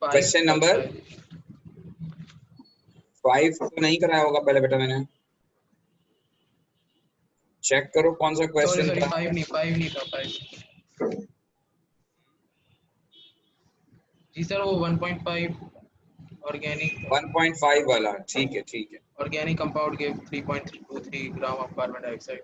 Question number 5 तो नहीं कराया होगा पहले बेटा, मैंने चेक करो कौन सा क्वेश्चन था। 5 नहीं था 5। जी सर वो 1.5 ऑर्गेनिक 1.5 वाला, ठीक है ठीक है। ऑर्गेनिक कंपाउंड के 3.23 ग्राम ऑफ कार्बन डाइऑक्साइड।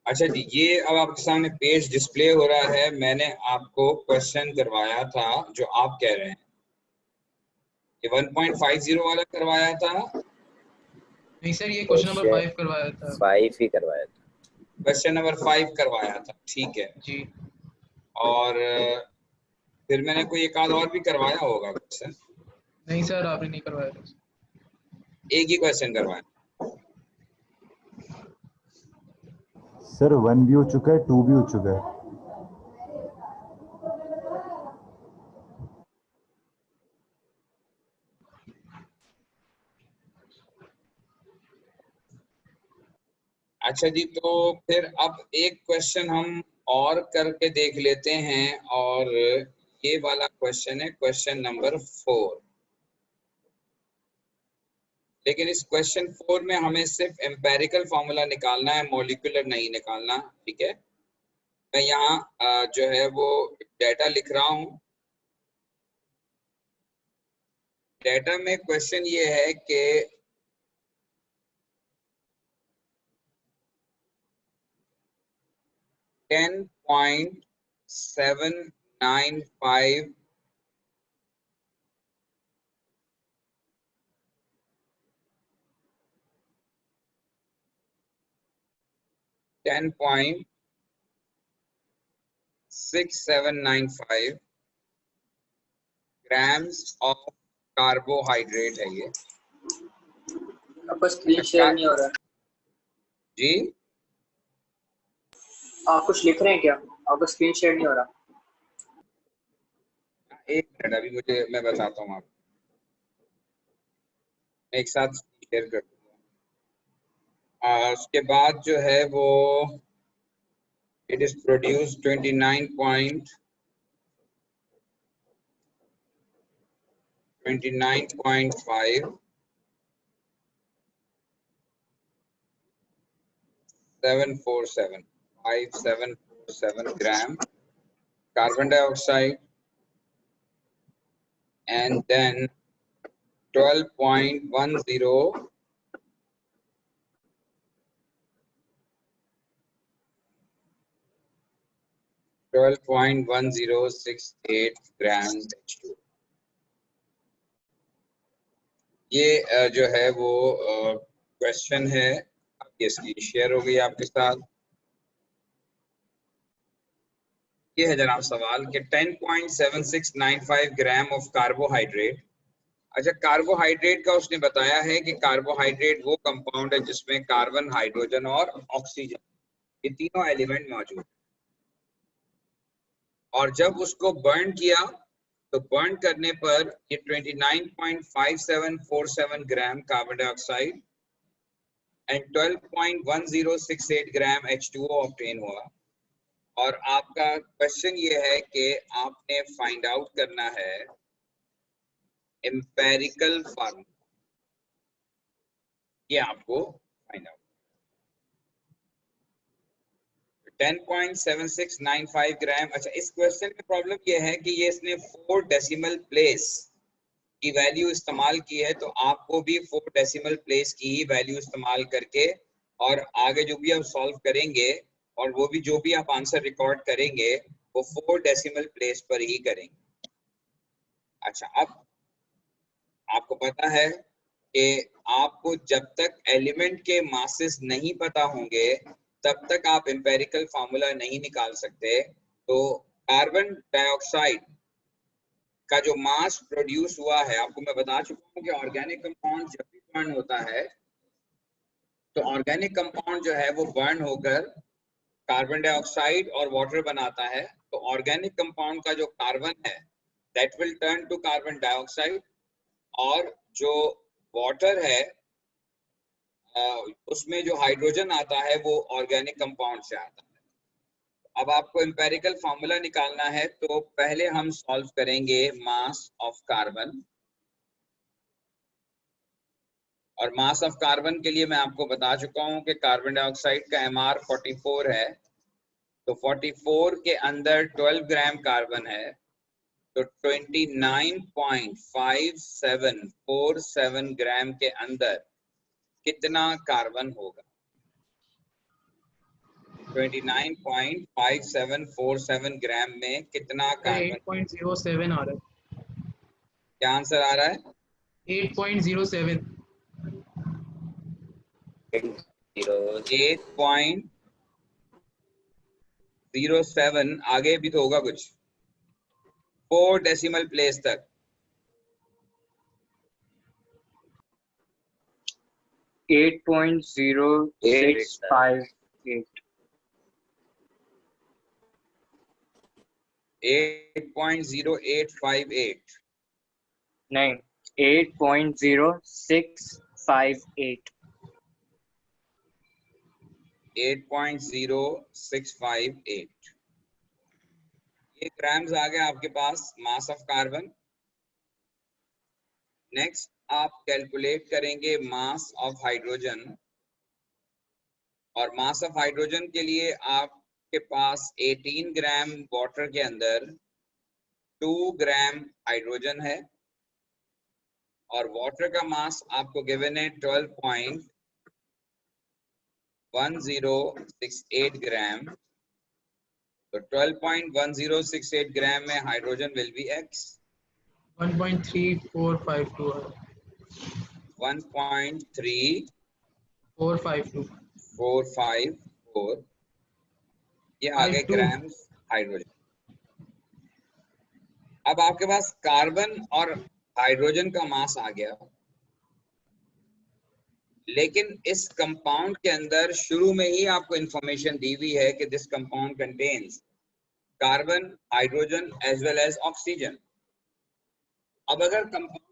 अच्छा जी, ये अब आपके सामने पेज डिस्प्ले हो रहा है। मैंने आपको क्वेश्चन करवाया था जो आप कह रहे हैं, ये 1.50 वाला करवाया था। नहीं सर ये क्वेश्चन नंबर 5 करवाया था। 5 ही करवाया था। क्वेश्चन नंबर 5 करवाया था, ठीक है जी। और फिर मैंने कोई एक आध और भी करवाया होगा क्वेश्चन। नहीं सर आपने नहीं करवाया था। एक ही क्वेश्चन करवाया। सर 1 भी हो चुका है, 2 भी हो चुका है। अच्छा जी, तो फिर अब एक क्वेश्चन हम और करके देख लेते हैं, और ये वाला क्वेश्चन है क्वेश्चन नंबर 4। लेकिन इस क्वेश्चन 4 में हमें सिर्फ एम्पेरिकल फॉर्मूला निकालना है, मॉलिक्यूलर नहीं निकालना, ठीक है। मैं यहाँ जो है वो डेटा लिख रहा हूँ। डेटा में क्वेश्चन ये है कि 10.795 10.6795 ग्राम्स ऑफ कार्बोहाइड्रेट है ये। आपका स्क्रीन शेयर नहीं हो रहा जी, आप कुछ लिख रहे हैं क्या? आपका स्क्रीन शेयर नहीं हो रहा। एक मिनट, अभी मैं बताता हूँ आपको, एक साथ शेयर कर दूंगा। उसके बाद जो है वो it is produce 29.5 5747 gram carbon dioxide, and then 12.10 12.1068 grams H2। ये जो है वो क्वेश्चन है। आपकी स्क्रीन शेयर हो गई आपके साथ। ये है जनाब सवाल कि 10.7695 ग्राम ऑफ कार्बोहाइड्रेट। अच्छा, कार्बोहाइड्रेट का उसने बताया है कि कार्बोहाइड्रेट वो कंपाउंड है जिसमें कार्बन, हाइड्रोजन और ऑक्सीजन, ये तीनों एलिमेंट मौजूद है। और जब उसको बर्न किया तो बर्न करने पर ये 29.5747 gram carbon dioxide and 12.1068 gram H2O obtain हुआ। और आपका क्वेश्चन ये है कि आपने फाइंड आउट करना है एम्पेरिकल फार्मूला, ये आपको फाइंड आउट। 10.7695 ग्राम। अच्छा, इस क्वेश्चन में प्रॉब्लम ये है कि ये इसने 4 डेसिमल प्लेस की वैल्यू इस्तेमाल की है, तो आपको भी 4 डेसिमल प्लेस की ही वैल्यू इस्तेमाल करके और आगे जो भी आप सॉल्व करेंगे और वो भी जो भी आप आंसर रिकॉर्ड करेंगे वो 4 डेसिमल प्लेस पर ही करेंगे। अच्छा, अब आपको पता है कि आपको जब तक एलिमेंट के मासेस नहीं पता होंगे तब तक आप एम्पेरिकल फार्मूला नहीं निकाल सकते। तो कार्बन डाइऑक्साइड का जो मास प्रोड्यूस हुआ है, आपको मैं बता चुका हूँ कि ऑर्गेनिक कंपाउंड जब भी बर्न होता है तो ऑर्गेनिक कंपाउंड जो है वो बर्न होकर कार्बन डाइऑक्साइड और वाटर बनाता है। तो ऑर्गेनिक कंपाउंड का जो कार्बन है that will turn to carbon dioxide, और जो वाटर है उसमें जो हाइड्रोजन आता है वो ऑर्गेनिक कंपाउंड से आता है। अब आपको एम्पेरिकल फार्मूला निकालना है, तो पहले हम सॉल्व करेंगे मास ऑफ कार्बन। और मास ऑफ कार्बन के लिए मैं आपको बता चुका हूं कि कार्बन डाइऑक्साइड का MR 44 है, तो 44 के अंदर 12 ग्राम कार्बन है, तो 29.5747 ग्राम के अंदर कितना कार्बन होगा? 29.5747 ग्राम में कितना कार्बन? 8.07 आ रहा है। क्या आंसर आ रहा है? 8.07। 8.07 आगे भी तो होगा कुछ, 4 डेसिमल प्लेस तक। 8.0658 8.0858 नहीं 8.0658 8.0658 ये ग्राम्स आ गए आपके पास मास ऑफ कार्बन। नेक्स्ट आप कैलकुलेट करेंगे मास ऑफ हाइड्रोजन, और मास ऑफ हाइड्रोजन के लिए आपके पास 18 ग्राम वाटर के अंदर 2 ग्राम हाइड्रोजन है, और वाटर का मास आपको गिवन है 12.1068 ग्राम। तो 12.1068 ग्राम में हाइड्रोजन विल बी x 1.3452 है। 1.3454 452 ये आ गए 52 ग्राम्स हाइड्रोजन। अब आपके पास कार्बन और हाइड्रोजन का मास आ गया, लेकिन इस कंपाउंड के अंदर शुरू में ही आपको इंफॉर्मेशन दी हुई है कि this compound contains carbon, hydrogen as well as oxygen. अब अगर कंपाउंड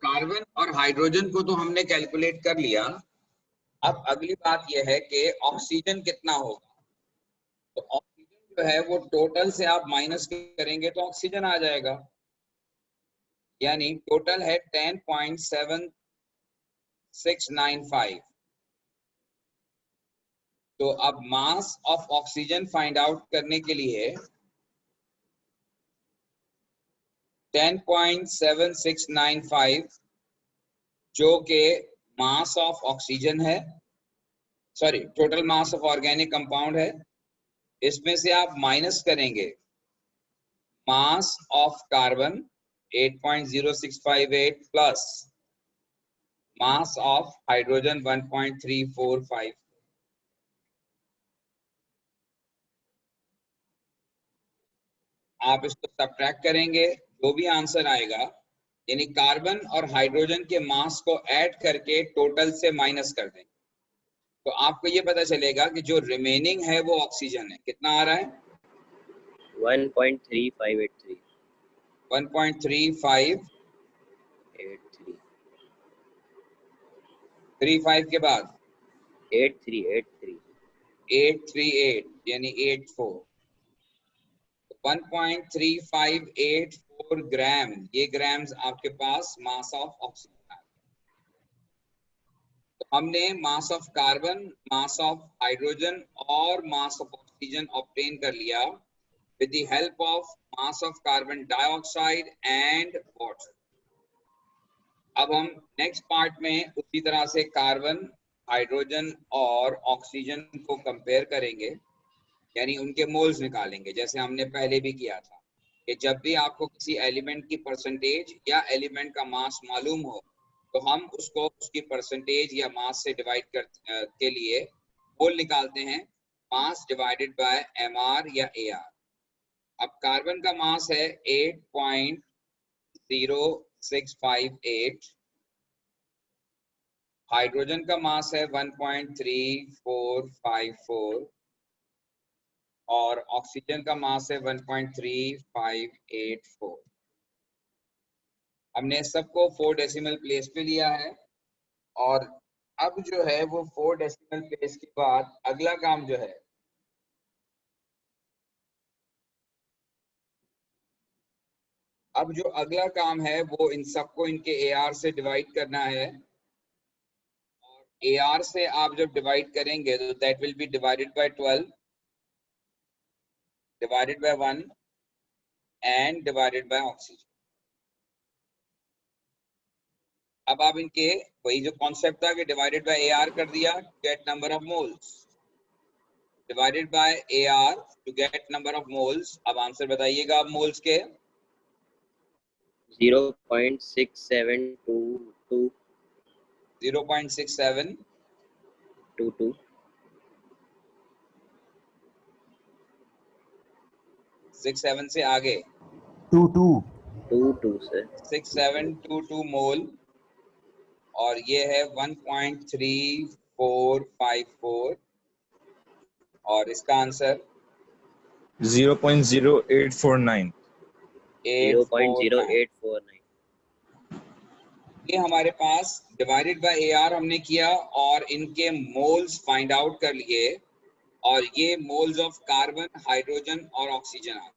कार्बन और हाइड्रोजन को तो हमने कैलकुलेट कर लिया, अब अगली बात यह है कि ऑक्सीजन कितना होगा। तो ऑक्सीजन जो है वो टोटल से आप माइनस करेंगे तो ऑक्सीजन आ जाएगा, यानी टोटल है 10.7695। तो अब mass of oxygen find out करने के लिए 10.7695 जो कि मास ऑफ ऑक्सीजन है, sorry total mass of organic compound है, इसमें से आप माइनस करेंगे mass of carbon 8.0658 plus mass of hydrogen 1.345। आप इसको सब्ट्रैक्ट करेंगे, जो भी आंसर आएगा यानी कार्बन और हाइड्रोजन के मास को ऐड करके टोटल से माइनस कर देंगे, तो आपको ये पता चलेगा कि जो रिमेनिंग है वो ऑक्सीजन है। कितना आ रहा है? 1.3583 1.3535 के बाद 83 यानी 84, 1.3584 ग्राम, ये ग्राम्स आपके पास मास ऑफ ऑक्सीजन आ गया। तो हमने mass of carbon, mass of hydrogen और मास ऑफ ऑक्सीजन ऑब्टेन कर लिया with the help of mass of carbon dioxide and water. अब हम नेक्स्ट पार्ट में उसी तरह से कार्बन, हाइड्रोजन और ऑक्सीजन को कंपेयर करेंगे, यानी उनके मोल्स निकालेंगे, जैसे हमने पहले भी किया था कि जब भी आपको किसी एलिमेंट की परसेंटेज या एलिमेंट का मास मालूम हो तो हम उसको उसकी परसेंटेज या मास से डिवाइड के लिए मोल निकालते हैं, मास डिवाइडेड बाय mr या ar। अब कार्बन का मास है 8.0658, हाइड्रोजन का मास है 1.3454 और ऑक्सीजन का मास है 1.3584। हमने सबको 4 डेसिमल प्लेस पे लिया है और अब जो है वो 4 डेसिमल प्लेस के बाद अगला काम जो है वो इन सबको इनके AR से डिवाइड करना है। AR से आप जब डिवाइड करेंगे तो that will be divided by 12 divided by 1 and divided by oxygen. अब आप इनके वही जो कॉन्सेप्ट था कि डिवाइडेड बाय AR कर दिया, get number of moles, divided by AR to get number of moles. अब आंसर बताइएगा आप मोल्स के। 0.6722 0.6722 67 से आगे 22 सर 6722 मोल और ये है 1.3454 और इसका आंसर 0.0849 0.0849। ये हमारे पास डिवाइडेड बाय AR हमने किया और इनके मोल्स फाइंड आउट कर लिए और ये मोल्स ऑफ कार्बन, हाइड्रोजन और ऑक्सीजन आ।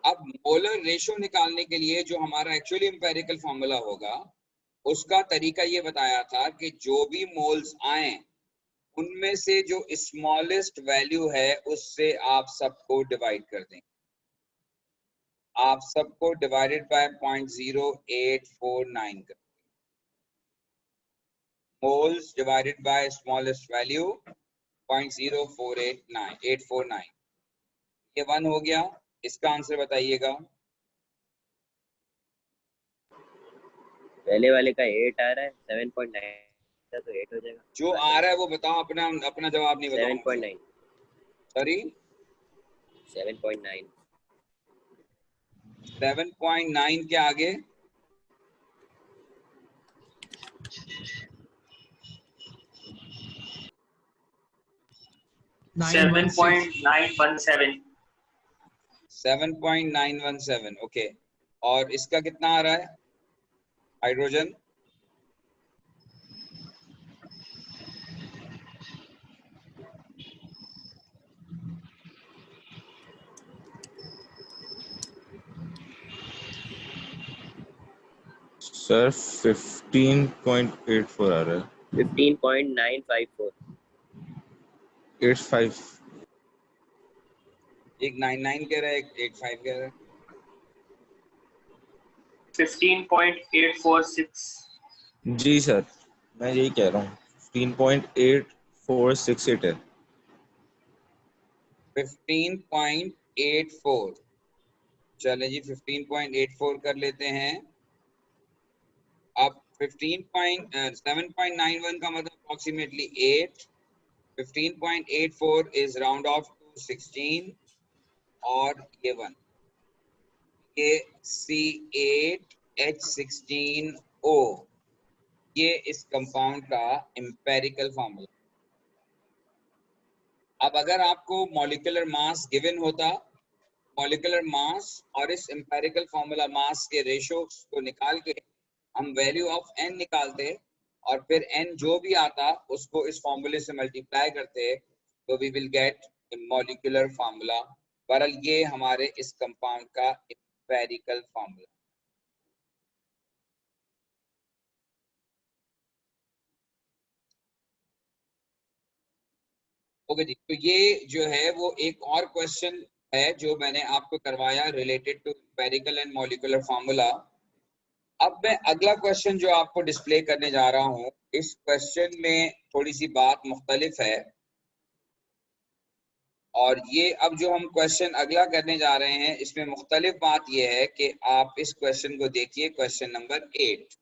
अब मोलर रेशो निकालने के लिए जो हमारा एक्चुअली एम्पिरिकल फॉर्मूला होगा उसका तरीका ये बताया था कि जो भी मोल्स आए उनमें से जो स्मॉलेस्ट वैल्यू है उससे आप सबको डिवाइड कर दें। आप सबको डिवाइडेड बाय 0.0849 कर, moles divided bye smallest value 0.0489 ये 1 हो गया। इसका आंसर बताइएगा। पहले वाले का 8 आ रहा है, 7.9 तो 8 हो जाएगा। जो आ रहा है वो बताओ, अपना जवाब नहीं बताओ। 7.9 सॉरी 7.9 7.9 के आगे 7.917 7.917 ओके। और इसका कितना आ रहा है हाइड्रोजन? सर 15.84 आ रहा है। 15.954 85 एक 99 कह रहा है, एक 85 कह रहा है। 15.846 जी सर मैं यही कह रहा हूँ 15.8468 है। 15.84 चले जी 15.84 कर लेते हैं। अब 7.91 का मतलब approximately 8, 15.84 is round off to 16 और ये 1, ये C8H16O ये इस कंपाउंड का एम्पिरिकल फार्मूला। अब अगर आपको मॉलिक्यूलर मास गिवन होता, मॉलिक्यूलर मास और इस एम्पिरिकल फार्मूला मास के रेशो को निकाल के हम वैल्यू ऑफ n निकालते और फिर n जो भी आता उसको इस फॉर्मूले से मल्टीप्लाई करते तो we will get molecular formula. बहरहाल ये हमारे इस कंपाउंड का एम्पिरिकल फार्मूला। ओके जी, तो ये जो है वो एक और क्वेश्चन है जो मैंने आपको करवाया related to empirical and molecular formula. अब मैं अगला क्वेश्चन जो आपको डिस्प्ले करने जा रहा हूँ, इस क्वेश्चन में थोड़ी सी बात मुख्तलिफ है, और ये अब जो हम क्वेश्चन अगला करने जा रहे हैं इसमें मुख्तलिफ बात यह है कि आप इस क्वेश्चन को देखिए, क्वेश्चन नंबर 8।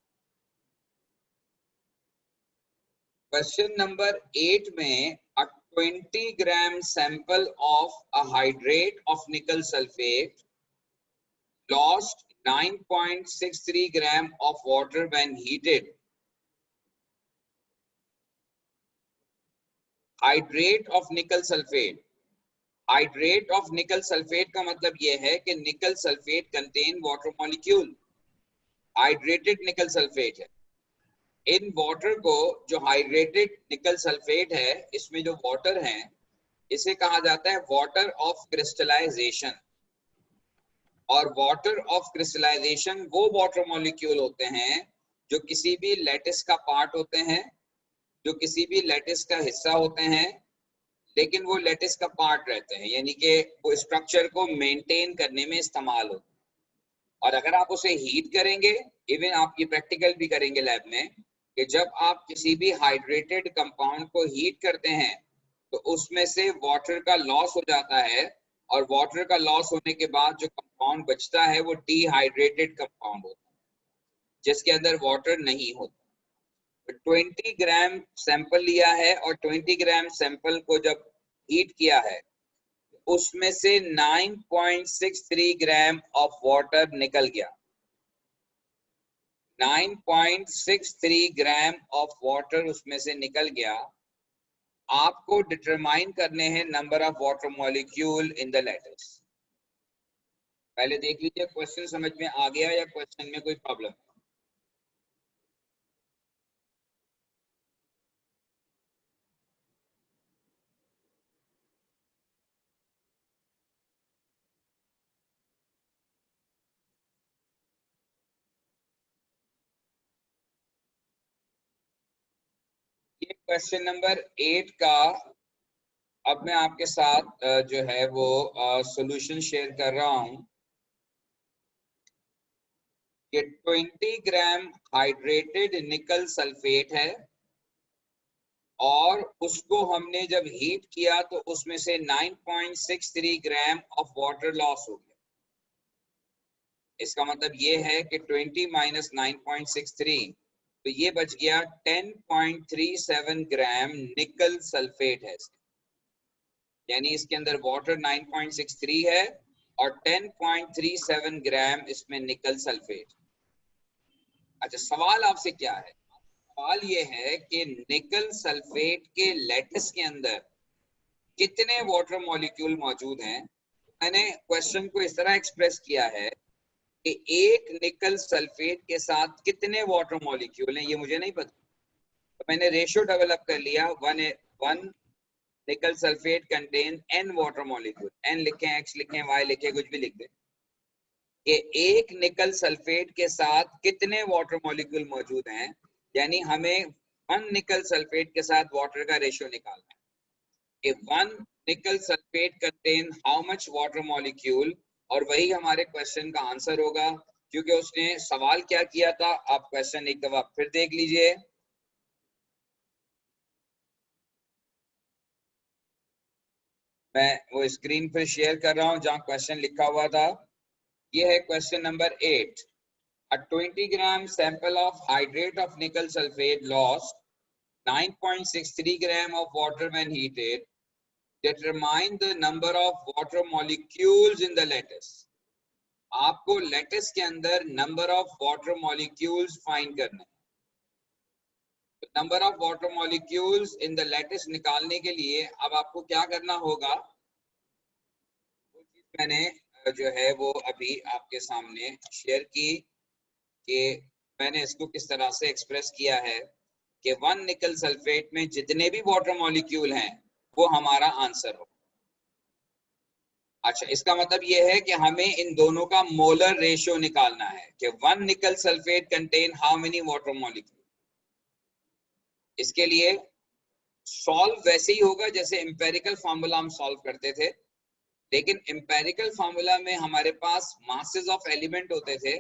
क्वेश्चन नंबर 8 में 20 gram sample of a hydrate of निकल sulphate lost 9.63 gram of water when heated. Hydrate of nickel sulfate. Hydrate of nickel sulfate का मतलब यह है कि निकल sulphate contain water molecule. Hydrated nickel sulfate है। In water को जो हाइड्रेटेड निकल सल्फेट है, इसमें जो वाटर है इसे कहा जाता है वाटर ऑफ क्रिस्टलाइजेशन। और वाटर ऑफ क्रिस्टलाइजेशन वो वाटर मॉलिक्यूल होते हैं जो किसी भी लैटिस का पार्ट होते हैं, जो किसी भी लैटिस का हिस्सा होते हैं, लेकिन वो लैटिस का पार्ट रहते हैं, यानी कि वो स्ट्रक्चर को मेंटेन करने में इस्तेमाल होते हैं। और अगर आप उसे हीट करेंगे, इवन आप ये प्रैक्टिकल भी करेंगे लैब में, कि जब आप किसी भी हाइड्रेटेड कंपाउंड को हीट करते हैं तो उसमें से वाटर का लॉस हो जाता है, और वाटर का लॉस होने के बाद जो कंपाउंड बचता है वो डिहाइड्रेटेड कंपाउंड होता है, जिसके अंदर वाटर नहीं होता। 20 ग्राम सैंपल लिया है और 20 ग्राम सैंपल को जब हीट किया है उसमें से 9.63 ग्राम ऑफ वाटर निकल गया। 9.63 ग्राम ऑफ वाटर उसमें से निकल गया। आपको डिटरमाइन करने हैं number of water molecule in the lattice. पहले देख लीजिए क्वेश्चन समझ में आ गया या क्वेश्चन में कोई प्रॉब्लम है? ये क्वेश्चन नंबर 8 का अब मैं आपके साथ जो है वो सॉल्यूशन शेयर कर रहा हूं कि 20 ग्राम हाइड्रेटेड निकल सल्फेट है और उसको हमने जब हीट किया तो उसमें से 9.63 ग्राम ऑफ वाटर लॉस हो गया। इसका मतलब ये है कि 20 माइनस 9.63, तो ये बच गया 10.37 ग्राम निकल सल्फेट है। यानी इसके अंदर वाटर 9.63 है और 10.37 ग्राम इसमें निकल सल्फेट। अच्छा, सवाल आपसे क्या है? सवाल ये है कि निकल सल्फेट के लैटिस के अंदर कितने वाटर मॉलिक्यूल मौजूद हैं। मैंने क्वेश्चन को इस तरह एक्सप्रेस किया है कि एक निकल सल्फेट के साथ कितने वाटर मॉलिक्यूल हैं ये मुझे नहीं पता, तो मैंने रेशियो डेवलप कर लिया, 1 निकल sulphate contain n water molecule. n लिखें, x लिखें, y लिखें, कुछ भी लिख दें, कि एक निकल सल्फेट के साथ कितने वाटर मॉलिक्यूल मौजूद हैं। यानी हमें 1 निकल सल्फेट के साथ वाटर का रेशियो निकालना है कि 1 निकल sulphate contain how much water molecule, और वही हमारे क्वेश्चन का आंसर होगा। क्योंकि उसने सवाल क्या किया था, आप क्वेश्चन एक दफा फिर देख लीजिए। मैं वो स्क्रीन पर शेयर कर रहा हूं जहां क्वेश्चन लिखा हुआ था। ये है question number 8। A 20 gram sample of hydrate of nickel sulfate lost 9.63 gram of water when heated. Determine the number of water molecules in the lattice. आपको लैटिस के अंदर number of water molecules find करना है। Number of water molecules in the lattice निकालने के लिए अब आपको क्या करना होगा, वो चीज मैंने जो है वो अभी आपके सामने शेयर की कि मैंने इसको किस तरह से एक्सप्रेस किया है कि 1 निकल सल्फेट में जितने भी वाटर मॉलिक्यूल हैं वो हमारा आंसर हो। अच्छा, इसका मतलब ये है कि हमें इन दोनों का मोलर रेशियो निकालना है कि 1 निकल sulphate contain how many water molecule. इसके लिए सॉल्व वैसे ही होगा जैसे एम्पेरिकल फार्मूला हम सॉल्व करते थे, लेकिन एम्पेरिकल फार्मूला में हमारे पास मासेस ऑफ एलिमेंट होते थे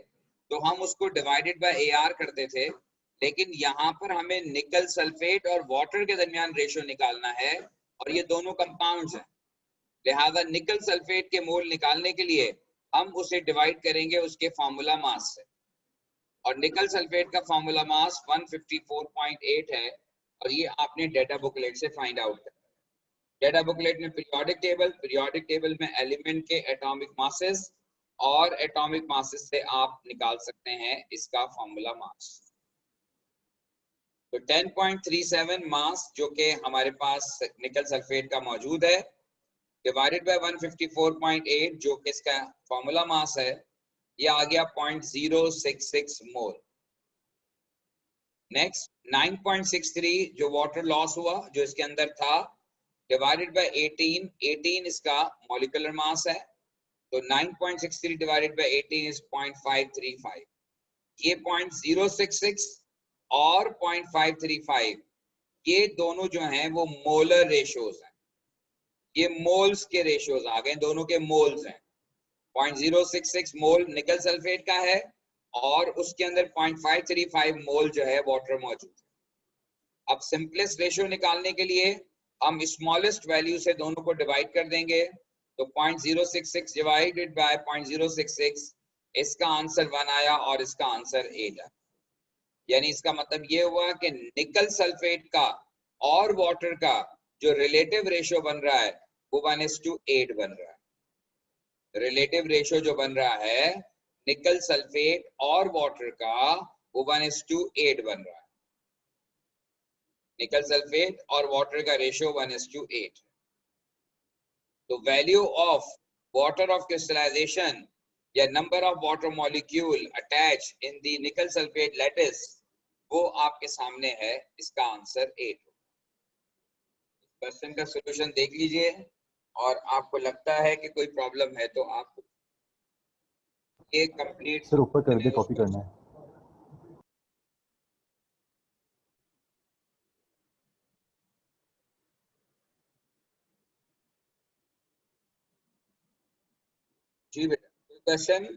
तो हम उसको डिवाइडेड बाय AR करते थे, लेकिन यहाँ पर हमें निकल सल्फेट और वाटर के दरमियान रेशो निकालना है और ये दोनों कंपाउंड्स हैं, लिहाजा निकल सल्फेट के मोल निकालने के लिए हम उसे डिवाइड करेंगे उसके फार्मूला मास से, और निकल सल्फेट का फार्मूला मास 154.8 है और ये आपने डेटा बुकलेट से फाइंड आउट करना है। डेटा बुकलेट में पीरियोडिक टेबल में एलिमेंट के एटॉमिक मासेस और एटॉमिक मासेस से आप निकाल सकते हैं इसका फार्मूला मास। तो 10.37 मास जो कि हमारे पास निकल सल्फेट का मौजूद है डिवाइडेड बाय 154.8 जो कि इसका फार्मूला मास है, ये आ गया 0.066 मोल। नेक्स्ट 9.63 जो वाटर लॉस हुआ जो इसके अंदर था डिवाइडेड बाय 18 इसका मॉलिक्यूलर मास है, तो 9.63 डिवाइडेड बाय 18 इज 0.535। ये 0.066 और 0.535 ये दोनों जो हैं वो मोलर रेशियोज हैं, ये मोल्स के रेशियोज आ गए, दोनों के मोल्स हैं। 0.066 मोल निकल सल्फेट का है और उसके अंदर 0.535 मोल जो है वाटर मौजूद है। अब सिंपलेस्ट रेशियो निकालने के लिए हम स्मॉलेस्ट वैल्यू से दोनों को डिवाइड कर देंगे, तो 0.066 डिवाइडेड बाय 0.066 इसका आंसर 1 आया और इसका आंसर 8 आया। यानी इसका मतलब ये हुआ कि निकल सल्फेट का और वाटर का जो रिलेटिव रेशियो बन रहा है वो 1:8 बन रहा है। रिलेटिव रेशियो जो बन रहा है निकल सल्फेट और वाटर का वो 1:8 बन रहा है। निकल सल्फेट और वाटर का रेशियो 1:8। तो value of water of crystallization या number of water molecule attach in the nickel sulphate lattice वो आपके सामने है, इसका आंसर 8। क्वेश्चन का सॉल्यूशन देख लीजिए और आपको लगता है कि कोई प्रॉब्लम है तो आप ये कंप्लीट सर ऊपर कर दे, कॉपी करना है। जी बेटा, कोई क्वेश्चन?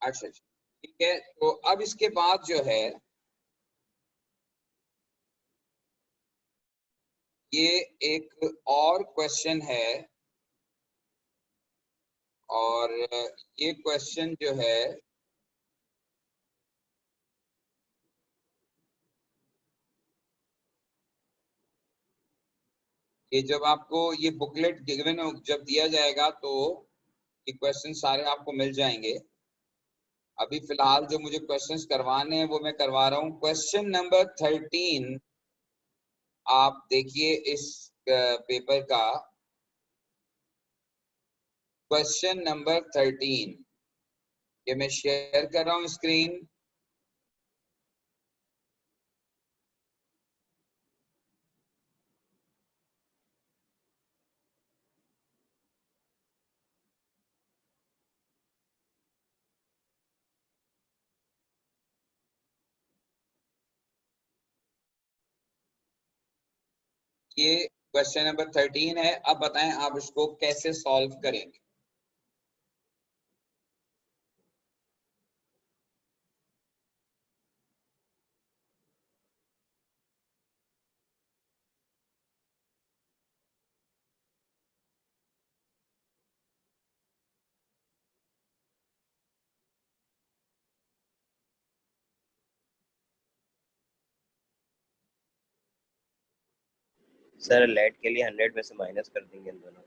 अच्छा ठीक है, तो अब इसके बाद जो है ये एक और क्वेश्चन है और ये क्वेश्चन जो है ये जब आपको ये बुकलेट गिवन जब दिया जाएगा तो ये क्वेश्चन सारे आपको मिल जाएंगे। अभी फिलहाल जो मुझे क्वेश्चंस करवाने हैं वो मैं करवा रहा हूँ। क्वेश्चन नंबर 13 आप देखिए इस पेपर का क्वेश्चन नंबर 13 ये मैं शेयर कर रहा हूँ स्क्रीन। ये क्वेश्चन नंबर 13 है। अब बताएं आप इसको कैसे सॉल्व करेंगे। सर लेड के लिए 100 में से माइनस कर देंगे इन दोनों।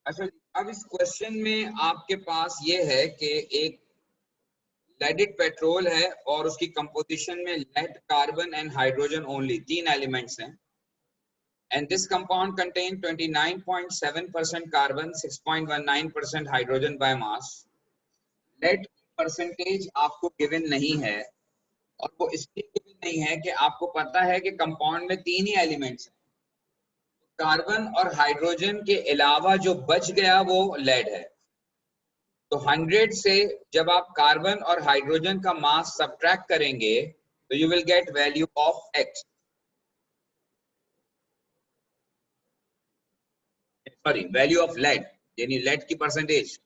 अच्छा अब इस क्वेश्चन में आपके पास ये है कि एक लेडेड पेट्रोल है और उसकी कंपोजिशन में lead, carbon and hydrogen only, 3 elements हैं, and this compound contain 29.7% carbon, 6.19% hydrogen by mass. Lead percentage आपको गिवन नहीं है, और वो इसलिए गिवन नहीं है कि आपको पता है कि कंपाउंड में 3 ही एलिमेंट्स हैं, कार्बन और हाइड्रोजन के अलावा जो बच गया वो लेड है। तो 100 से जब आप कार्बन और हाइड्रोजन का मास सब्ट्रैक्ट करेंगे तो you will get value of X, sorry value of lead, यानी लेड की परसेंटेज।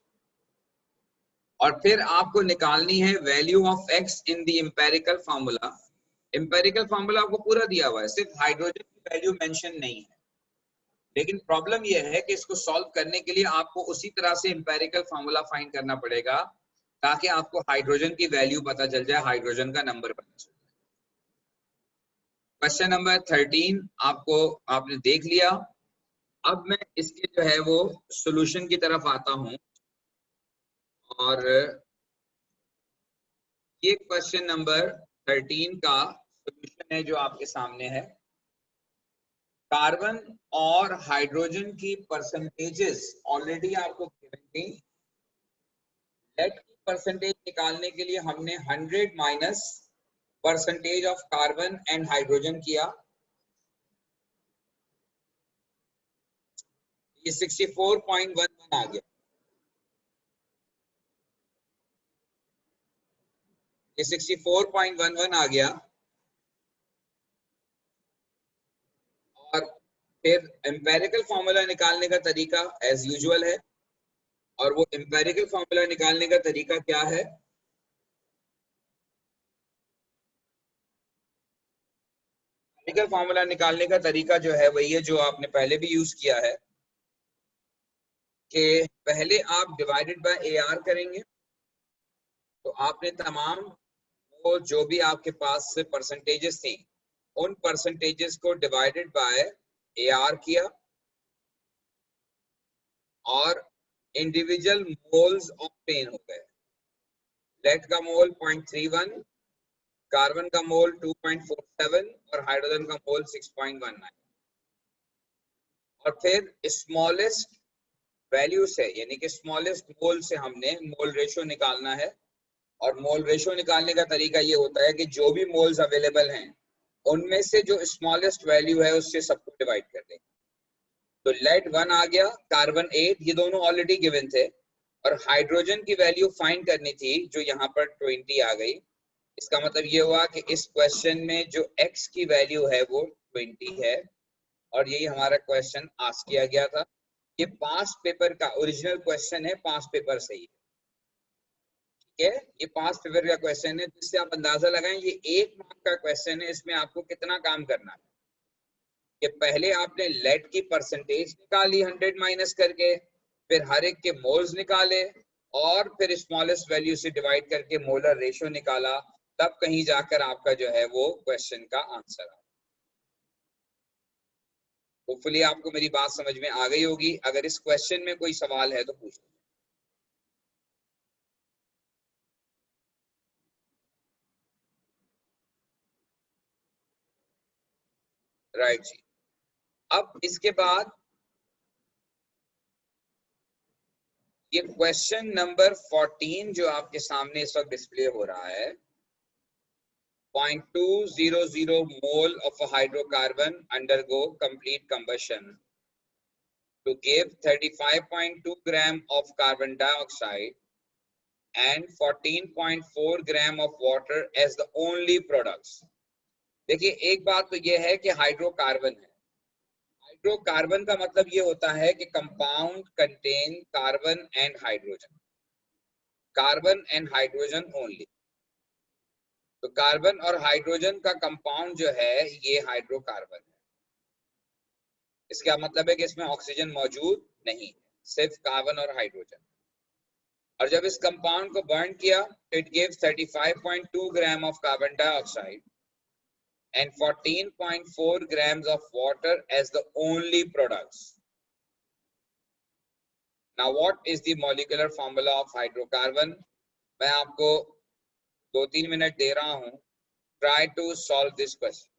और फिर आपको निकालनी है value of X in the empirical formula. Empirical formula आपको पूरा दिया हुआ है, सिर्फ हाइड्रोजन की वैल्यू मेंशन नहीं है, लेकिन प्रॉब्लम यह है कि इसको सॉल्व करने के लिए आपको उसी तरह से एम्पिरिकल फार्मूला फाइंड करना पड़ेगा ताकि आपको हाइड्रोजन की वैल्यू पता चल जाए, हाइड्रोजन का नंबर पता चल जाए। क्वेश्चन नंबर 13 आपने देख लिया। अब मैं इसके जो है वो सॉल्यूशन की तरफ आता हूं, और ये क्वेश्चन नंबर 13 का सॉल्यूशन है जो आपके सामने है। कार्बन और हाइड्रोजन की परसेंटेजेस ऑलरेडी आपको गिवन थी। लेड की परसेंटेज निकालने के लिए हमने 100 minus percentage of carbon and hydrogen किया, ये 64.11 आ गया। ये 64.11 आ गया। और फिर एम्पिरिकल फॉर्मूला निकालने का तरीका एज यूजुअल है, और वो एम्पिरिकल फॉर्मूला निकालने का तरीका क्या है? एम्पिरिकल फॉर्मूला निकालने का तरीका जो है वही है जो आपने पहले भी यूज किया है, कि पहले आप डिवाइडेड बाय AR करेंगे, तो आपने तमाम वो जो भी आपके पास से परसेंटेजेस थी उन परसेंटेजेस को डिवाइडेड बाय AR किया, और इंडिविजुअल मोल्स ऑब्टेन हो गए। लेड का मोल 0.31, कार्बन का मोल 2.47 और हाइड्रोजन का मोल 6.19। और फिर स्मॉलेस्ट वैल्यू से, यानी कि स्मॉलेस्ट मोल से हमने मोल रेशियो निकालना है, और मोल रेशियो निकालने का तरीका ये होता है कि जो भी मोल्स अवेलेबल हैं उनमें से जो स्मॉलेस्ट वैल्यू है उससे सबको डिवाइड कर देंगे। तो लेड 1 आ गया, कार्बन 8, ये दोनों ऑलरेडी गिवन थे, और हाइड्रोजन की वैल्यू फाइंड करनी थी जो यहाँ पर 20 आ गई। इसका मतलब ये हुआ कि इस क्वेश्चन में जो x की वैल्यू है वो 20 है, और यही हमारा क्वेश्चन आस्क किया गया था। ये पास्ट पेपर का ओरिजिनल क्वेश्चन है, पास्ट पेपर से ही, ठीक है, ये पास्ट पेपर का क्वेश्चन है, जिससे आप अंदाजा लगाएं ये 1 मार्क का क्वेश्चन है। इसमें आपको कितना काम करना है कि पहले आपने लेड की परसेंटेज निकाली 100 माइनस करके, फिर हर एक के मोल्स निकाले, और फिर स्मॉलेस्ट वैल्यू से डिवाइड करके मोलर रेशियो निकाला, तब कहीं जाकर आपका जो है वो क्वेश्चन का आंसर आया। होपफुली आपको मेरी बात समझ में आ गई होगी। अगर इस क्वेश्चन में कोई सवाल है तो पूछ लो। राइट जी। अब इसके बाद ये क्वेश्चन नंबर 14 जो आपके सामने इस वक्त डिस्प्ले हो रहा है, 0.200 mole of a hydrocarbon undergo complete combustion to give 35.2 gram of carbon dioxide and 14.4 gram of water as the only products। देखिए, एक बात तो यह है कि हाइड्रोकार्बन है। हाइड्रोकार्बन का मतलब ये होता है कि compound contain carbon and hydrogen, carbon and hydrogen only. तो कार्बन और हाइड्रोजन का कंपाउंड जो है ये हाइड्रोकार्बन है। इसका मतलब है कि इसमें ऑक्सीजन मौजूद नहीं है, सिर्फ कार्बन और हाइड्रोजन। और जब इस कंपाउंड को बर्न किया तो it gives 35.2 gram of carbon dioxide and 14.4 grams of water as the only products। Now what is the molecular formula of hydrocarbon? मैं आपको 2-3 मिनट दे रहा हूं, try to solve this question.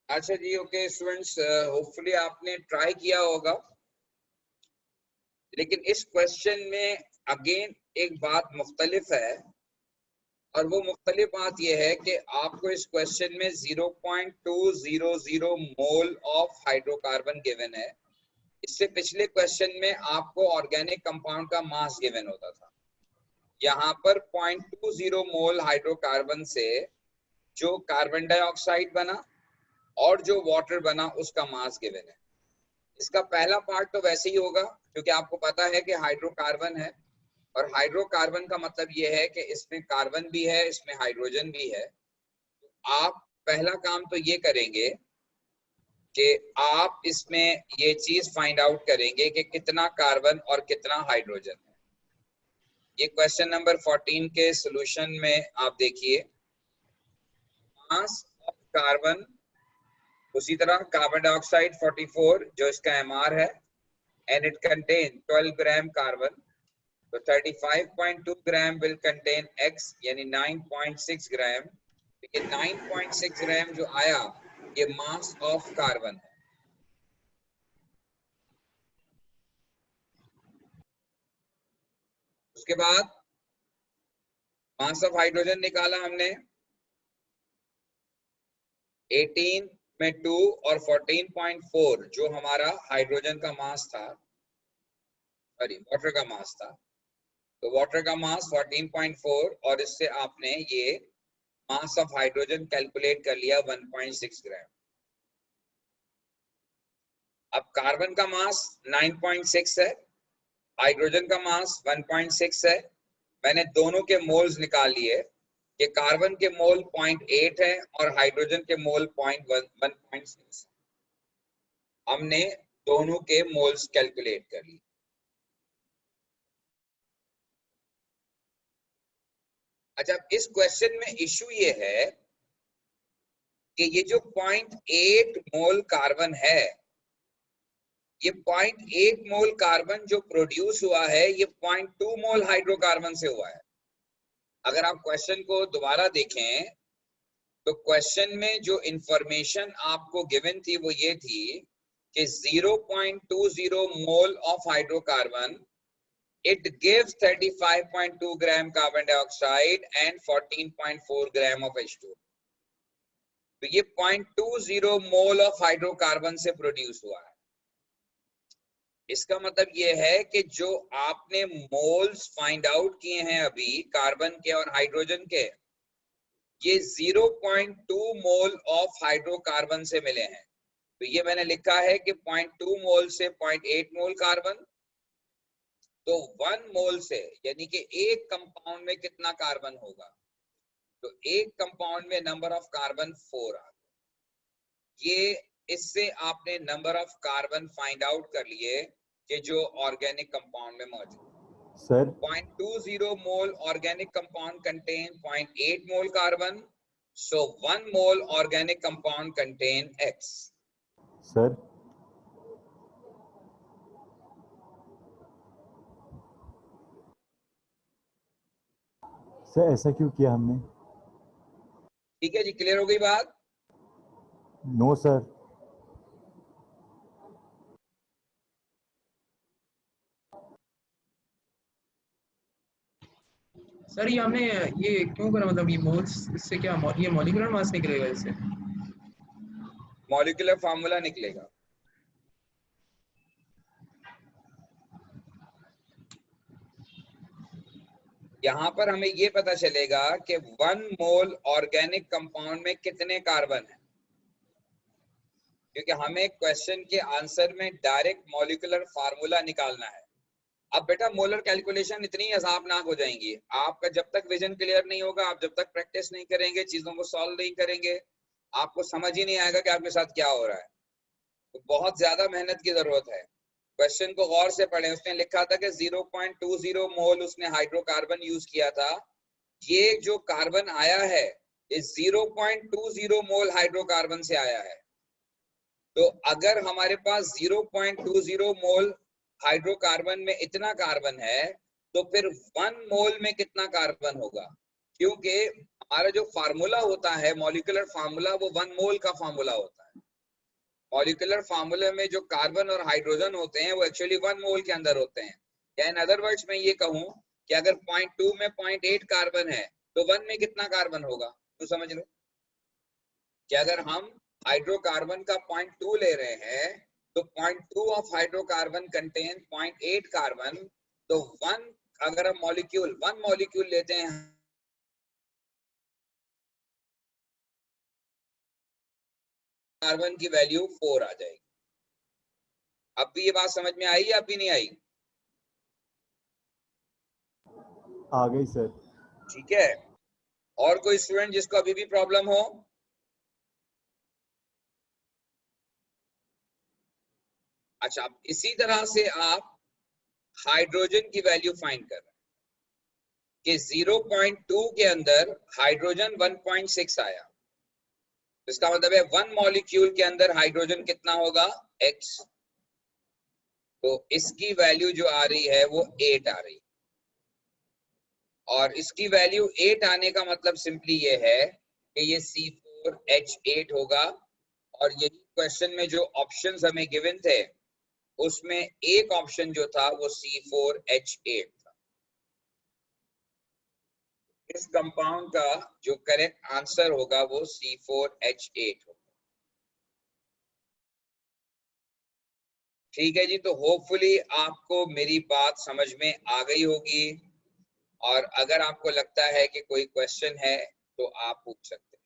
अच्छा जी, ओके स्टूडेंट्स, होपफुली आपने try किया होगा, लेकिन इस क्वेश्चन में अगेन एक बात मुख्तलिफ है, और वो मुख्तलिफ बात यह है कि आपको इस क्वेश्चन में 0.200 मोल ऑफ हाइड्रोकार्बन गिवन है। इससे पिछले क्वेश्चन में आपको ऑर्गेनिक कंपाउंड का मास गिवन होता था। यहाँ पर 0.20 मोल हाइड्रोकार्बन से जो कार्बन डाइऑक्साइड बना और जो वाटर बना उसका मास गिवन है। इसका पहला पार्ट तो वैसे ही होगा क्योंकि आपको पता है कि हाइड्रोकार्बन है, और हाइड्रोकार्बन का मतलब ये है कि इसमें कार्बन भी है, इसमें हाइड्रोजन भी है। आप पहला काम तो ये करेंगे कि आप इसमें ये चीज फाइंड आउट करेंगे कि कितना कार्बन और कितना हाइड्रोजन है। ये क्वेश्चन नंबर 14 के सॉल्यूशन में आप देखिए, मास ऑफ कार्बन, उसी तरह कार्बन डाइऑक्साइड 44 जो इसका एमआर है, and it contain 12 gram carbon, तो 35.2 ग्राम विल कंटेन x यानी 9.6 ग्राम। ये 9.6 ग्राम जो आया ये मास ऑफ कार्बन है। उसके बाद मास ऑफ हाइड्रोजन निकाला हमने, 18 में 2 और 14.4 जो हमारा हाइड्रोजन का मास था, सॉरी वाटर का मास था, तो वाटर का मास 14.4 और इससे आपने ये मास ऑफ हाइड्रोजन कैलकुलेट कर लिया 1.6 ग्राम। अब कार्बन का मास 9.6 है, हाइड्रोजन का मास 1.6 है। मैंने दोनों के मोल्स निकाल लिए कि कार्बन के मोल 0.8 है और हाइड्रोजन के मोल 1.6। हमने दोनों के मोल्स कैलकुलेट कर लिए। अच्छा, इस क्वेश्चन में इशू ये है कि ये जो 0.8 मोल कार्बन है, ये 0.8 मोल कार्बन जो प्रोड्यूस हुआ है, ये 0.2 मोल हाइड्रोकार्बन से हुआ है। अगर आप क्वेश्चन को दोबारा देखें तो क्वेश्चन में जो इंफॉर्मेशन आपको गिवन थी वो ये थी कि 0.20 mole of hydrocarbon it gives 35.2 gram carbon dioxide and 14.4 gram of H2। तो ये 0.20 मोल ऑफ हाइड्रोकार्बन से प्रोड्यूस हुआ है। इसका मतलब ये है कि जो आपने मोल्स फाइंड आउट किए हैं अभी कार्बन के और हाइड्रोजन के, ये 0.2 मोल ऑफ हाइड्रोकार्बन से मिले हैं। तो ये मैंने लिखा है कि 0.2 मोल से 0.8 मोल कार्बन, तो 1 मोल से यानी कि एक कंपाउंड में कितना कार्बन होगा, तो एक कंपाउंड में नंबर ऑफ कार्बन 4 आ गया। ये इससे आपने number of carbon find out कर लिए कि जो ऑर्गेनिक कंपाउंड में मौजूद है। Sir 0.20 mole organic compound contain 0.8 mole carbon, so 1 mole organic compound contain X। Sir sir ऐसा क्यों किया हमने? ठीक है जी, क्लियर हो गई बात? No sir. सर ये हमने ये क्यों करा, मतलब ये मोल्स, इससे क्या ये मॉलिक्यूलर मास निकलेगा इससे? मॉलिक्यूलर फार्मूला निकलेगा। यहाँ पर हमें ये पता चलेगा कि 1 मोल ऑर्गेनिक कंपाउंड में कितने कार्बन है, क्योंकि हमें क्वेश्चन के आंसर में डायरेक्ट मॉलिक्यूलर फार्मूला निकालना है। अब बेटा मोलर कैलकुलेशन इतनी हिसाबनाक हो जाएंगी, आपका जब तक विजन क्लियर नहीं होगा, आप जब तक प्रैक्टिस नहीं करेंगे, चीजों को सॉल्व नहीं करेंगे, आपको समझ ही नहीं आएगा कि आपके साथ क्या हो रहा है। तो बहुत ज्यादा मेहनत की जरूरत है। क्वेश्चन को गौर से पढ़ें। उसने लिखा था कि 0.20 मोल उसने हाइड्रोकार्बन यूज किया था। ये जो कार्बन आया है इस 0.20 मोल हाइड्रोकार्बन से आया है। तो अगर हमारे पास 0.20 मोल हाइड्रोकार्बन में इतना कार्बन है, तो फिर 1 मोल में कितना कार्बन होगा? क्योंकि हमारा जो फार्मूला होता है मॉलिक्यूलर फार्मूला, वो 1 मोल का फार्मूला होता है। मॉलिक्यूलर फार्मूले में जो कार्बन और हाइड्रोजन होते हैं वो एक्चुअली 1 मोल के अंदर होते हैं। या इन अदर वर्ड्स में ये कहूं कि अगर 0.2 में 0.8 कार्बन है तो 1 में कितना कार्बन होगा, तो समझ लो कि अगर हम हाइड्रोकार्बन का 0.2 ले रहे हैं तो 0.2 ऑफ हाइड्रोकार्बन कंटेन 0.8 कार्बन। तो 1 अगर हम मॉलिक्यूल 1 मॉलिक्यूल लेते हैं कार्बन की वैल्यू 4 आ जाएगी। अब भी ये बात समझ में आई या अब भी नहीं आई? आ गई सर। ठीक है। और कोई स्टूडेंट जिसको अभी भी प्रॉब्लम हो? अच्छा, अब इसी तरह से आप हाइड्रोजन की वैल्यू फाइंड कर रहे हैं कि 0.2 के अंदर हाइड्रोजन 1.6 आया। इसका मतलब है 1 मॉलिक्यूल के अंदर हाइड्रोजन कितना होगा? X। तो इसकी वैल्यू जो आ रही है वो 8 आ रही है। और इसकी वैल्यू 8 आने का मतलब सिंपली ये है कि ये C4H8 होगा। और यही क्वेश्चन में जो ऑप्शंस हमें गिवन थे उसमें एक ऑप्शन जो था वो C4H8 था। इस कंपाउंड का जो करेक्ट आंसर होगा वो C4H8 होगा। ठीक है जी, तो होपफुली आपको मेरी बात समझ में आ गई होगी। और अगर आपको लगता है कि कोई क्वेश्चन है तो आप पूछ सकते हैं।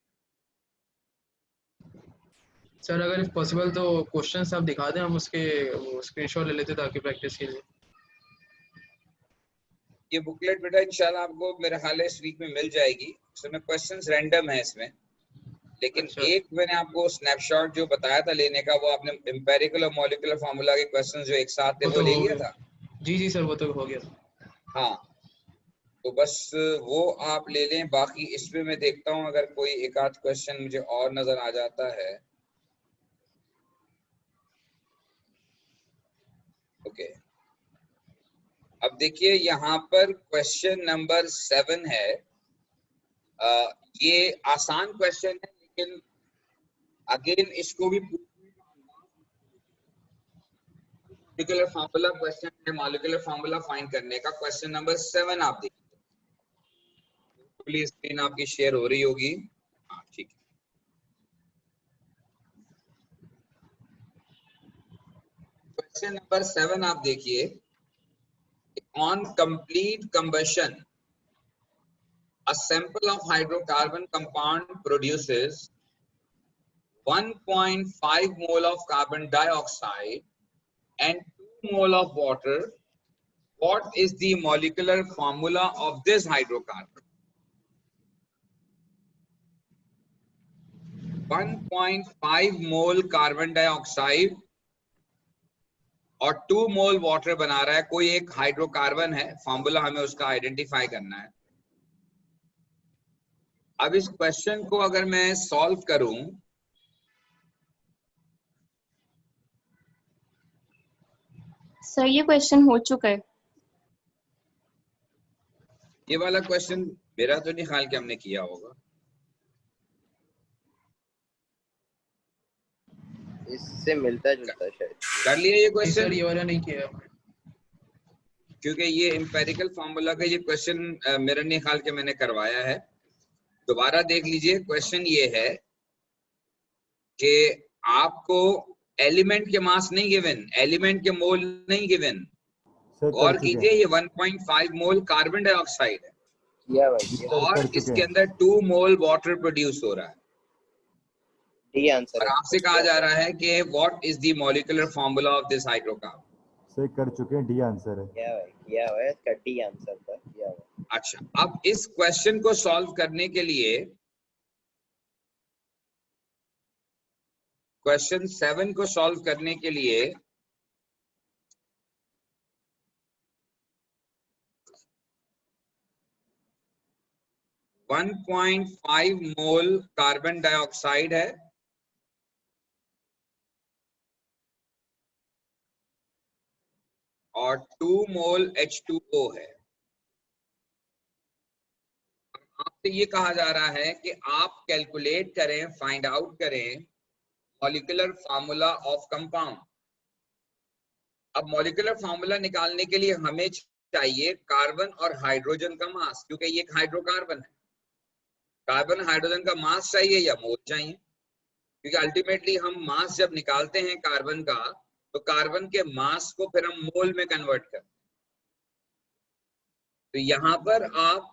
सर अगर इफ पॉसिबल तो क्वेश्चंस आप दिखा दें, हम उसके वो स्क्रीनशॉट ले लेते ताकि प्रैक्टिस के लिए। ये बुकलेट बेटा इंशाल्लाह आपको मेरे ख्याल है इस वीक में मिल जाएगी। उसमें क्वेश्चंस रैंडम है इसमें, लेकिन अच्छा। एक मैंने आपको स्नैपशॉट जो बताया था लेने का, वो आपने एम्पेरिकल और मॉलिक्यूलर फार्मूला के क्वेश्चंस जो एक साथ थे वो वो तो ले हो लिया गया। था। जी सर वो तो हो गया। हाँ, तो बस वो आप ले लें। बाकी इसमें मैं देखता हूँ अगर कोई एक आध क्वेश्चन मुझे और नजर आ जाता है। ओके, अब देखिए यहाँ पर क्वेश्चन नंबर 7 है। ये आसान क्वेश्चन है, लेकिन अगेन इसको भी मॉलिक्यूलर फार्मूला क्वेश्चन है, मॉलिक्यूलर फार्मूला फाइंड करने का। क्वेश्चन नंबर 7 आप देखिए, प्लीज स्क्रीन आपकी शेयर हो रही होगी। हाँ ठीक है। क्वेश्चन नंबर 7 आप देखिए, on complete combustion a sample of hydrocarbon compound produces 1.5 mole of carbon dioxide and 2 mole of water. What is the molecular formula of this hydrocarbon? 1.5 mole carbon dioxide और 2 मोल water बना रहा है कोई एक hydrocarbon है। Formula हमें उसका identify करना है। अब इस क्वेश्चन को अगर मैं सॉल्व करूं, सर ये क्वेश्चन हो चुका है। ये वाला क्वेश्चन मेरा तो नहीं ख्याल कि हमने किया होगा। इससे मिलता जुलता शायद। कर लिया ये नहीं क्वेश्चन, सर ये वाला नहीं किया। क्योंकि ये एम्पेरिकल फार्मूला का ये क्वेश्चन मेरा नहीं ख्याल कि मैंने करवाया है। दोबारा देख लीजिए। क्वेश्चन ये है कि आपको एलिमेंट के मास नहीं गिवन, एलिमेंट के मोल नहीं गिवन। सर कर और चुके कीजिए हैं। ये 1.5 मोल कार्बन डाइऑक्साइड है किया भाई किया। सर और कर चुके इसके हैं। अंदर 2 मोल वाटर प्रोड्यूस हो रहा है। डी आंसर और है। आपसे कहा जा रहा है कि what is the molecular formula of this hydrocarbon. Sir कर चुके हैं, डी आंसर है। किया भाई किया हुआ है, इसका डी आंसर था। किया हुआ। अच्छा, अब इस क्वेश्चन को सॉल्व करने के लिए, क्वेश्चन 7 को सॉल्व करने के लिए वन 1.5 मोल कार्बन डाइऑक्साइड है और 2 मोल H2O है। आपसे ये कहा जा रहा है कि आप कैलकुलेट करें, फाइंड आउट करें मॉलिक्यूलर फार्मूला ऑफ कंपाउंड। अब मॉलिक्यूलर फार्मूला निकालने के लिए हमें चाहिए कार्बन और हाइड्रोजन का मास, क्योंकि ये एक हाइड्रोकार्बन है। कार्बन हाइड्रोजन का मास चाहिए या मोल चाहिए, क्योंकि अल्टीमेटली हम मास जब निकालते हैं कार्बन का, तो कार्बन के मास को फिर हम मोल में कन्वर्ट करते हैं। तो यहां पर आप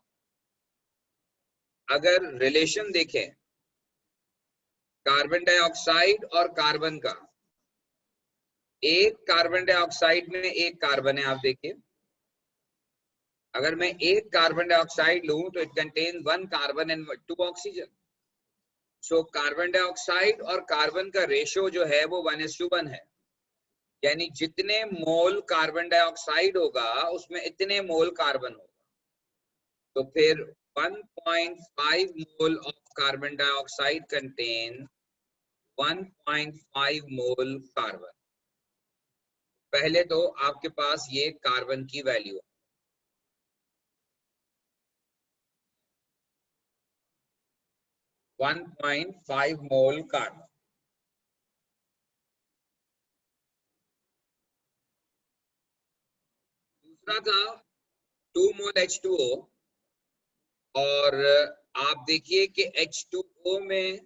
अगर रिलेशन देखें कार्बन डाइऑक्साइड और कार्बन का, एक कार्बन डाइऑक्साइड में एक कार्बन है। आप देखिए, अगर मैं एक कार्बन डाइऑक्साइड लूं तो it contain 1 carbon and 2 oxygen. So carbon dioxide और कार्बन का रेशो जो है वो 1:1 है, यानी जितने मोल कार्बन डाइऑक्साइड होगा उसमें इतने मोल कार्बन होगा। तो फिर 1.5 mole of carbon dioxide contain 1.5 mole carbon. पहले तो आपके पास ये कार्बन की वैल्यू है, 1.5 मोल कार्बन। दूसरा था 2 मोल H2O, और आप देखिए कि H2O में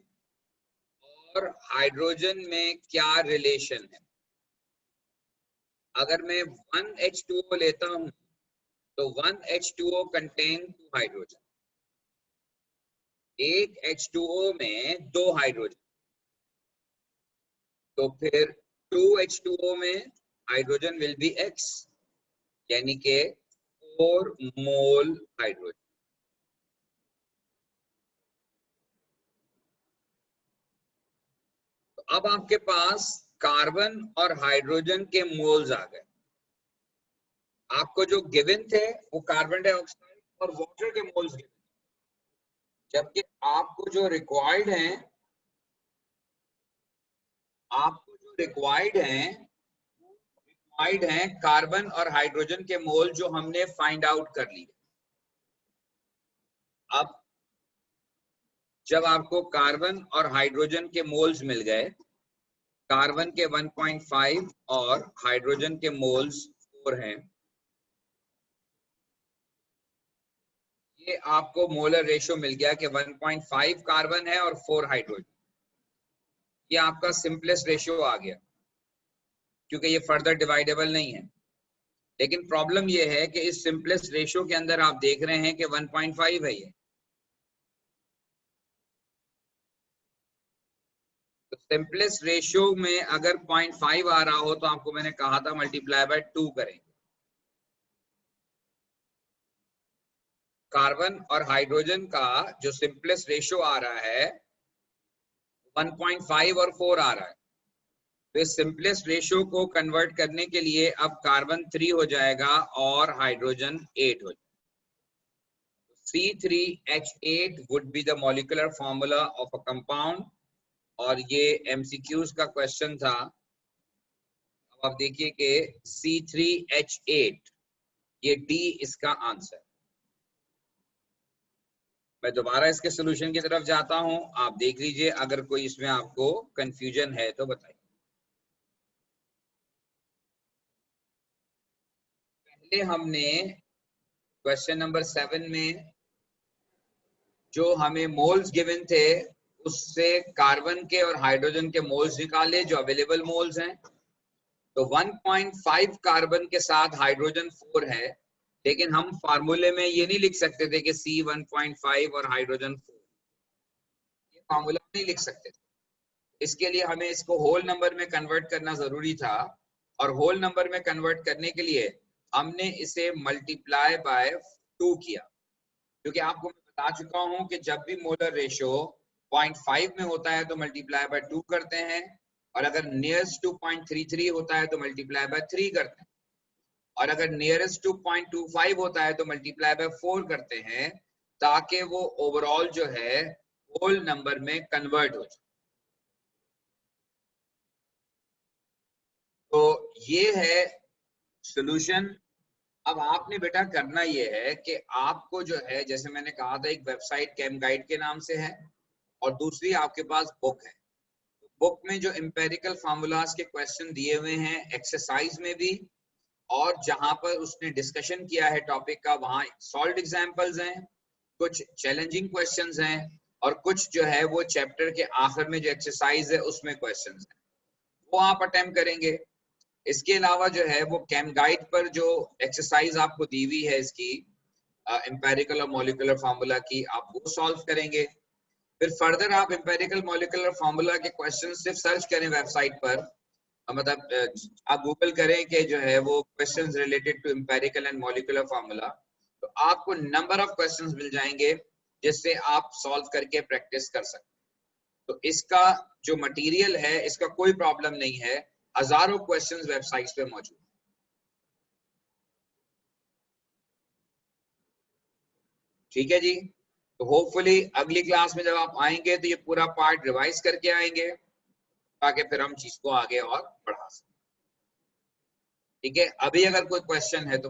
और हाइड्रोजन में क्या रिलेशन है। अगर मैं 1 H2O लेता हूं तो 1 H2O कंटेन 2 हाइड्रोजन। एक H2O में 2 हाइड्रोजन, तो फिर 2H2O में हाइड्रोजन विल बी X, यानी के 4 मोल हाइड्रोजन। तो अब आपके पास कार्बन और हाइड्रोजन के मोल्स आ गए। आपको जो गिवन थे वो कार्बन डाइऑक्साइड और वाटर के मोल्स गिवन, जबकि आपको जो रिक्वायर्ड हैं कार्बन और हाइड्रोजन के मोल, जो हमने फाइंड आउट कर लिए। अब जब आपको कार्बन और हाइड्रोजन के मोल्स मिल गए, कार्बन के 1.5 और हाइड्रोजन के मोल्स 4 हैं, ये आपको मोलर रेशियो मिल गया कि 1.5 कार्बन है और 4 हाइड्रोजन। ये आपका सिंपलेस्ट रेशियो आ गया, क्योंकि ये फर्दर डिवाइडेबल नहीं है। लेकिन प्रॉब्लम ये है कि इस सिंपलेस्ट रेशियो के अंदर आप देख रहे हैं कि 1.5 है ये। तो सिंपलेस्ट रेशियो में अगर 0.5 आ रहा हो तो आपको मैंने कहा था मल्टीप्लाई बाय 2 करें। कार्बन और हाइड्रोजन का जो सिंपलेस्ट रेशियो आ रहा है 1.5 और 4 आ रहा है। तो इस सिंपलेस्ट रेशियो को कन्वर्ट करने के लिए अब कार्बन 3 हो जाएगा और हाइड्रोजन 8 हो जाएगा। C3H8 would be the molecular formula of a compound, और ये MCQs का क्वेश्चन था। अब आप देखिए कि C3H8, ये D इसका आंसर। मैं दोबारा इसके सोल्यूशन की तरफ जाता हूं, आप देख लीजिए, अगर कोई इसमें आपको कंफ्यूजन है तो बताइए। पहले हमने क्वेश्चन नंबर 7 में जो हमें मोल्स गिवन थे, उससे कार्बन के और हाइड्रोजन के मोल्स निकाले जो अवेलेबल मोल्स हैं। तो 1.5 कार्बन के साथ हाइड्रोजन 4 है, लेकिन हम फार्मूले में ये नहीं लिख सकते थे कि C 1.5 और हाइड्रोजन 4, ये फार्मूला नहीं लिख सकते थे। इसके लिए हमें इसको होल नंबर में कन्वर्ट करना जरूरी था, और होल नंबर में कन्वर्ट करने के लिए हमने इसे मल्टीप्लाई बाय 2 किया, क्योंकि आपको मैं बता चुका हूं कि जब भी मोलर रेशियो 0.5 में होता है तो मल्टीप्लाई बाय 2 करते हैं, और अगर नियरेस्ट टू 0.33 होता है तो मल्टीप्लाई बाय 3 करते हैं, और अगर नियरेस्ट टू 0.25 होता है तो मल्टीप्लाई बाय 4 करते हैं, ताकि वो ओवरऑल जो है होल नंबर में कन्वर्ट हो जाए। तो ये है सॉल्यूशन। अब आपने बेटा करना ये है कि आपको जो है, जैसे मैंने कहा था, एक वेबसाइट कैम गाइड के नाम से है, और दूसरी आपके पास बुक है। बुक में जो एम्पेरिकल फार्मूलाज के क्वेश्चन दिए हुए हैं एक्सरसाइज में भी, और जहां पर उसने डिस्कशन किया है टॉपिक का, वहां सॉल्व्ड एग्जांपल्स हैं, कुछ चैलेंजिंग क्वेश्चंस हैं, और कुछ जो है वो चैप्टर के आखिर में जो एक्सरसाइज है उसमें क्वेश्चंस हैं, वो आप अटेम्प्ट करेंगे। इसके अलावा जो है वो कैम गाइड पर जो एक्सरसाइज आपको दी हुई है इसकी एम्पेरिकल और मॉलिक्यूलर फार्मूला की, आप वो सॉल्व करेंगे। फिर फर्दर आप एम्पेरिकल मॉलिक्यूलर फार्मूला के क्वेश्चन सिर्फ सर्च करें वेबसाइट पर, मतलब आप गूगल करें कि जो है वो questions related to empirical and molecular formula, तो आपको नंबर ऑफ क्वेश्चंस मिल जाएंगे जिससे आप सॉल्व करके प्रैक्टिस कर सकते हैं। तो इसका जो मटेरियल है इसका कोई प्रॉब्लम नहीं है, हजारों क्वेश्चंस वेबसाइट्स पे मौजूद। ठीक है जी। तो होपफुली अगली क्लास में जब आप आएंगे तो ये पूरा पार्ट रिवाइज करके आएंगे, ताकि फिर हम चीज को आगे और बढ़ा सकें। ठीक है, अभी अगर कोई क्वेश्चन है तो